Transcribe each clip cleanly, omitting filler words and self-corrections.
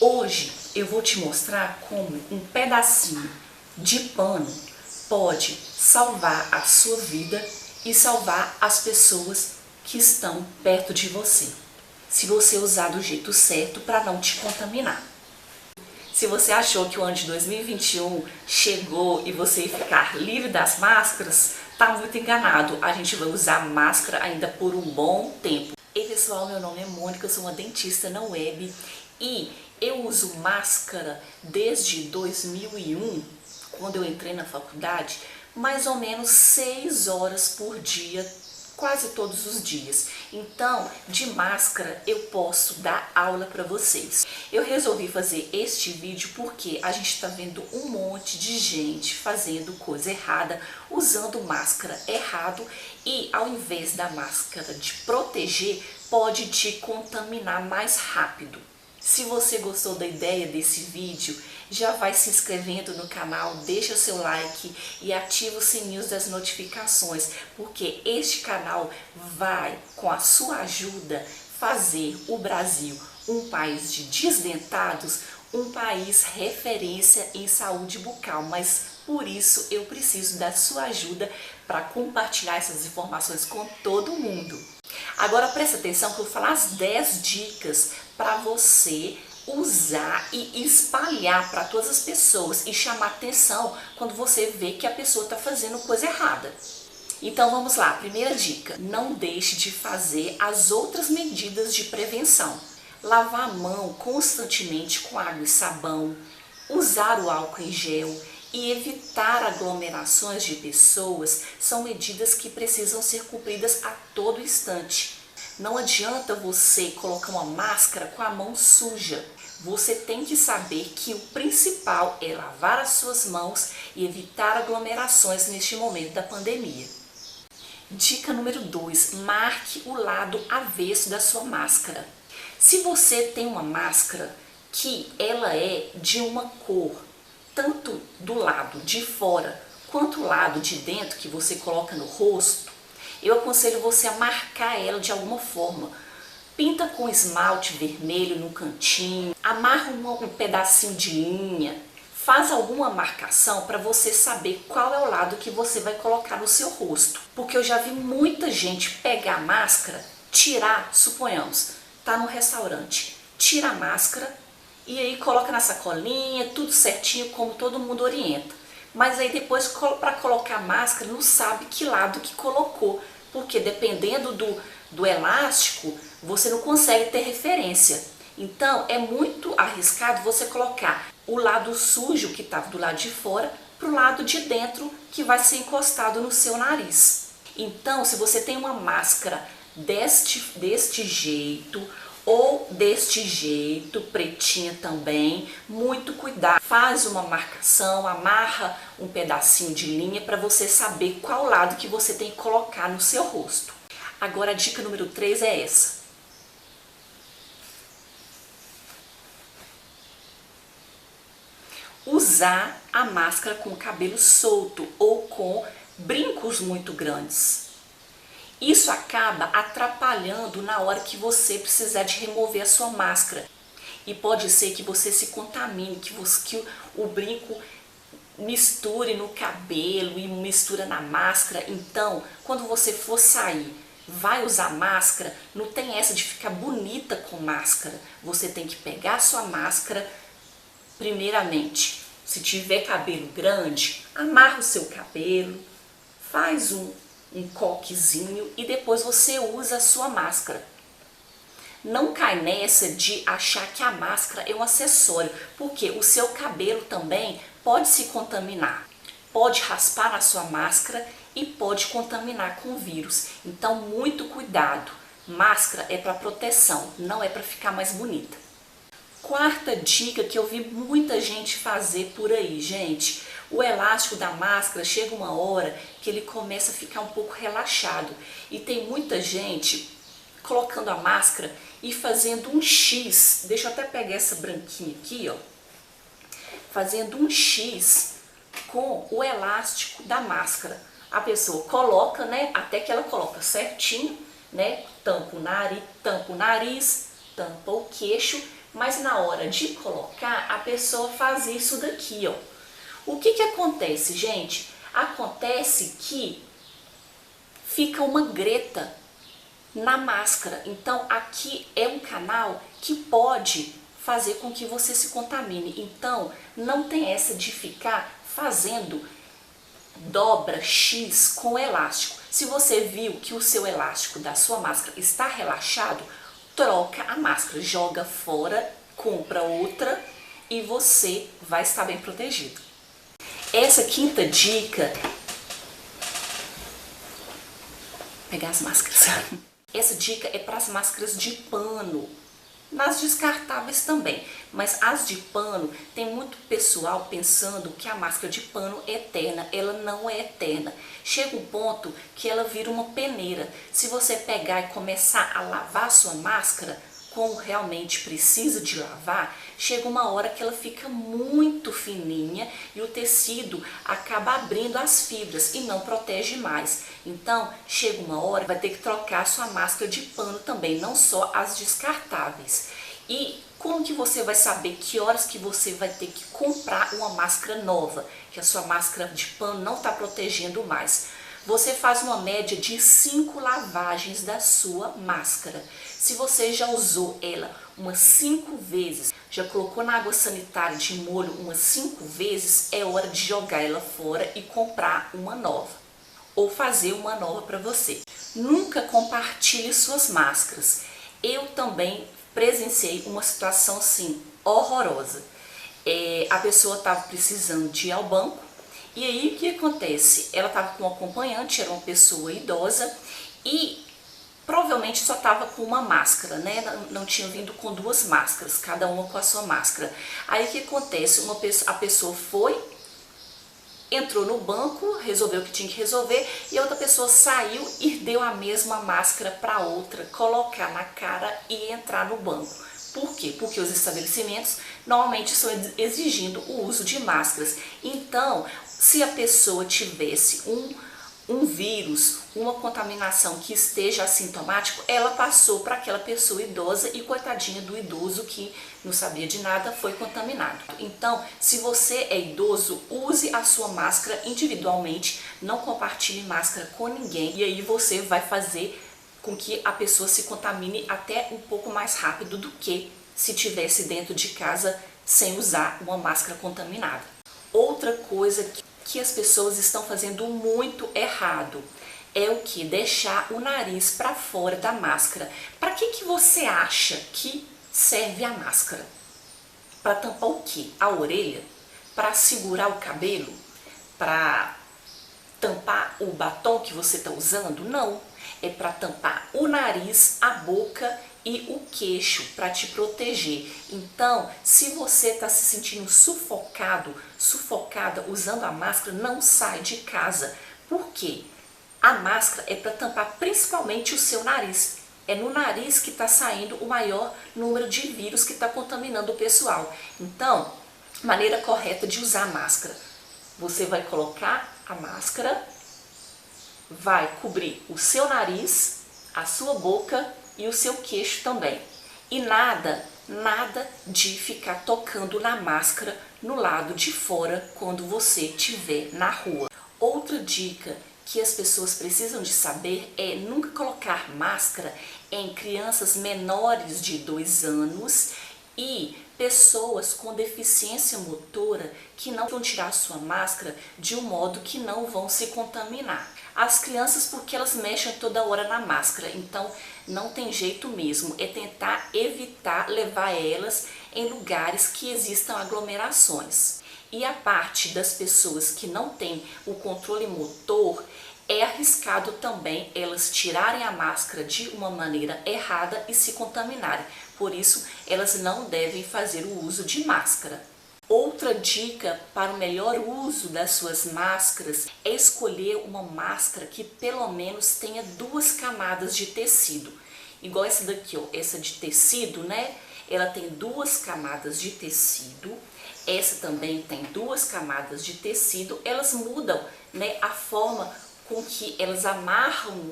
Hoje eu vou te mostrar como um pedacinho de pano pode salvar a sua vida e salvar as pessoas que estão perto de você, se você usar do jeito certo para não te contaminar. Se você achou que o ano de 2021 chegou e você ia ficar livre das máscaras, tá muito enganado. A gente vai usar máscara ainda por um bom tempo. Ei pessoal, meu nome é Mônica, eu sou uma dentista na web e eu uso máscara desde 2001, quando eu entrei na faculdade, mais ou menos 6 horas por dia, quase todos os dias. Então, de máscara eu posso dar aula para vocês. Eu resolvi fazer este vídeo porque a gente está vendo um monte de gente fazendo coisa errada, usando máscara errado e ao invés da máscara te proteger, pode te contaminar mais rápido. Se você gostou da ideia desse vídeo, já vai se inscrevendo no canal, deixa seu like e ativa os sininhos das notificações, porque este canal vai, com a sua ajuda, fazer o Brasil um país de desdentados, um país referência em saúde bucal, mas por isso eu preciso da sua ajuda para compartilhar essas informações com todo mundo. Agora presta atenção que eu vou falar as 10 dicas para você usar e espalhar para todas as pessoas e chamar atenção quando você vê que a pessoa está fazendo coisa errada. Então vamos lá, primeira dica: não deixe de fazer as outras medidas de prevenção. Lavar a mão constantemente com água e sabão, usar o álcool em gel e evitar aglomerações de pessoas são medidas que precisam ser cumpridas a todo instante. Não adianta você colocar uma máscara com a mão suja. Você tem que saber que o principal é lavar as suas mãos e evitar aglomerações neste momento da pandemia. Dica número 2, marque o lado avesso da sua máscara. Se você tem uma máscara que ela é de uma cor, tanto do lado de fora quanto do lado de dentro que você coloca no rosto, eu aconselho você a marcar ela de alguma forma. Pinta com esmalte vermelho no cantinho, amarra um pedacinho de linha, faz alguma marcação para você saber qual é o lado que você vai colocar no seu rosto. Porque eu já vi muita gente pegar a máscara, tirar, suponhamos, tá no restaurante, tira a máscara e aí coloca na sacolinha, tudo certinho como todo mundo orienta. Mas aí depois para colocar a máscara não sabe que lado que colocou, porque dependendo do elástico você não consegue ter referência. Então é muito arriscado você colocar o lado sujo que estava do lado de fora para o lado de dentro que vai ser encostado no seu nariz. Então se você tem uma máscara deste jeito ou deste jeito, pretinha também, muito cuidado. Faz uma marcação, amarra um pedacinho de linha para você saber qual lado que você tem que colocar no seu rosto. Agora a dica número 3 é essa. Usar a máscara com o cabelo solto ou com brincos muito grandes. Isso acaba atrapalhando na hora que você precisar de remover a sua máscara. E pode ser que você se contamine, que o brinco misture no cabelo e mistura na máscara. Então, quando você for sair, vai usar máscara, não tem essa de ficar bonita com máscara. Você tem que pegar a sua máscara, primeiramente, se tiver cabelo grande, amarra o seu cabelo, faz um coquezinho e depois você usa a sua máscara. Não cai nessa de achar que a máscara é um acessório, porque o seu cabelo também pode se contaminar, pode raspar na sua máscara e pode contaminar com o vírus. Então muito cuidado, máscara é para proteção, não é para ficar mais bonita. Quarta dica que eu vi muita gente fazer por aí, gente: o elástico da máscara chega uma hora que ele começa a ficar um pouco relaxado e tem muita gente colocando a máscara e fazendo um X. Deixa eu até pegar essa branquinha aqui, ó, fazendo um X com o elástico da máscara. A pessoa coloca, né, até que ela coloca certinho, né, tampa o nariz, tampa o queixo, mas na hora de colocar, a pessoa faz isso daqui, ó. O que acontece, gente? Acontece que fica uma greta na máscara. Então aqui é um canal que pode fazer com que você se contamine. Então não tem essa de ficar fazendo dobra X com elástico. Se você viu que o seu elástico da sua máscara está relaxado, troca a máscara, joga fora, compra outra e você vai estar bem protegido. Essa quinta dica, pegar as máscaras. Essa dica é para as máscaras de pano, nas descartáveis também, mas as de pano, tem muito pessoal pensando que a máscara de pano é eterna. Ela não é eterna. Chega um ponto que ela vira uma peneira. Se você pegar e começar a lavar a sua máscara, como realmente precisa de lavar, chega uma hora que ela fica muito fininha e o tecido acaba abrindo as fibras e não protege mais. Então, chega uma hora, vai ter que trocar a sua máscara de pano também, não só as descartáveis. E como que você vai saber que horas que você vai ter que comprar uma máscara nova, que a sua máscara de pano não está protegendo mais? Você faz uma média de 5 lavagens da sua máscara. Se você já usou ela umas 5 vezes, já colocou na água sanitária de molho umas 5 vezes, é hora de jogar ela fora e comprar uma nova. Ou fazer uma nova para você. Nunca compartilhe suas máscaras. Eu também presenciei uma situação assim, horrorosa. A pessoa estava precisando de ir ao banco. E aí o que acontece? Ela estava com um acompanhante, era uma pessoa idosa e provavelmente só estava com uma máscara, né? Não tinha vindo com 2 máscaras, cada uma com a sua máscara. Aí o que acontece? A pessoa foi, entrou no banco, resolveu o que tinha que resolver e a outra pessoa saiu e deu a mesma máscara para outra colocar na cara e entrar no banco. Por quê? Porque os estabelecimentos normalmente estão exigindo o uso de máscaras. Então, se a pessoa tivesse um vírus, uma contaminação que esteja assintomático, ela passou para aquela pessoa idosa e coitadinha do idoso que não sabia de nada, foi contaminado. Então, se você é idoso, use a sua máscara individualmente, não compartilhe máscara com ninguém e aí você vai fazer com que a pessoa se contamine até um pouco mais rápido do que se tivesse dentro de casa sem usar uma máscara contaminada. Outra coisa que as pessoas estão fazendo muito errado é o que? Deixar o nariz para fora da máscara. Para que você acha que serve a máscara? Para tampar o quê? A orelha? Para segurar o cabelo? Para tampar o batom que você está usando? Não. É para tampar o nariz, a boca e o queixo, para te proteger. Então, se você está se sentindo sufocado, sufocada usando a máscara, não sai de casa. Por quê? A máscara é para tampar principalmente o seu nariz. É no nariz que está saindo o maior número de vírus que está contaminando o pessoal. Então, maneira correta de usar a máscara. Você vai colocar a máscara, vai cobrir o seu nariz, a sua boca e o seu queixo também. E nada de ficar tocando na máscara no lado de fora quando você estiver na rua. Outra dica que as pessoas precisam de saber é nunca colocar máscara em crianças menores de 2 anos e pessoas com deficiência motora que não vão tirar sua máscara de um modo que não vão se contaminar. As crianças, porque elas mexem toda hora na máscara, então não tem jeito mesmo, é tentar evitar levar elas em lugares que existam aglomerações. E a parte das pessoas que não têm o controle motor, é arriscado também elas tirarem a máscara de uma maneira errada e se contaminarem. Por isso, elas não devem fazer o uso de máscara. Outra dica para o melhor uso das suas máscaras é escolher uma máscara que pelo menos tenha 2 camadas de tecido. Igual essa daqui, ó, essa de tecido, né? Ela tem 2 camadas de tecido. Essa também tem 2 camadas de tecido. Elas mudam, né, a forma com que elas amarram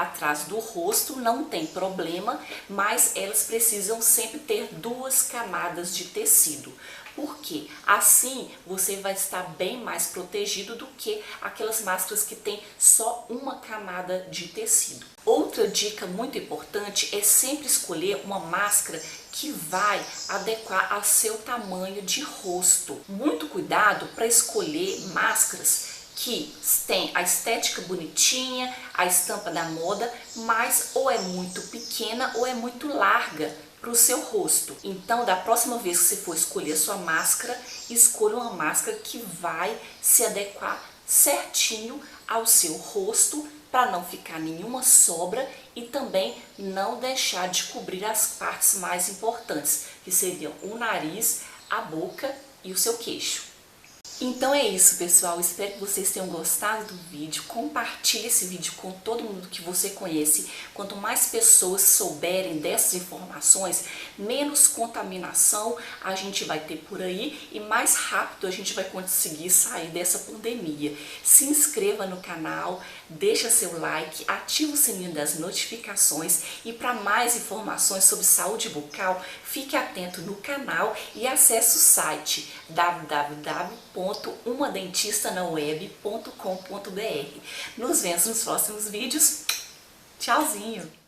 atrás do rosto, não tem problema, mas elas precisam sempre ter 2 camadas de tecido. Porque assim você vai estar bem mais protegido do que aquelas máscaras que tem só uma camada de tecido. Outra dica muito importante é sempre escolher uma máscara que vai adequar ao seu tamanho de rosto. Muito cuidado para escolher máscaras que tem a estética bonitinha, a estampa da moda, mas ou é muito pequena ou é muito larga para o seu rosto. Então, da próxima vez que você for escolher a sua máscara, escolha uma máscara que vai se adequar certinho ao seu rosto, para não ficar nenhuma sobra e também não deixar de cobrir as partes mais importantes, que seriam o nariz, a boca e o seu queixo. Então é isso, pessoal, espero que vocês tenham gostado do vídeo. Compartilhe esse vídeo com todo mundo que você conhece. Quanto mais pessoas souberem dessas informações, menos contaminação a gente vai ter por aí e mais rápido a gente vai conseguir sair dessa pandemia. Se inscreva no canal, deixa seu like, ativa o sininho das notificações e para mais informações sobre saúde bucal, fique atento no canal e acesse o site www.umadentistanaweb.com.br. Nos vemos nos próximos vídeos. Tchauzinho!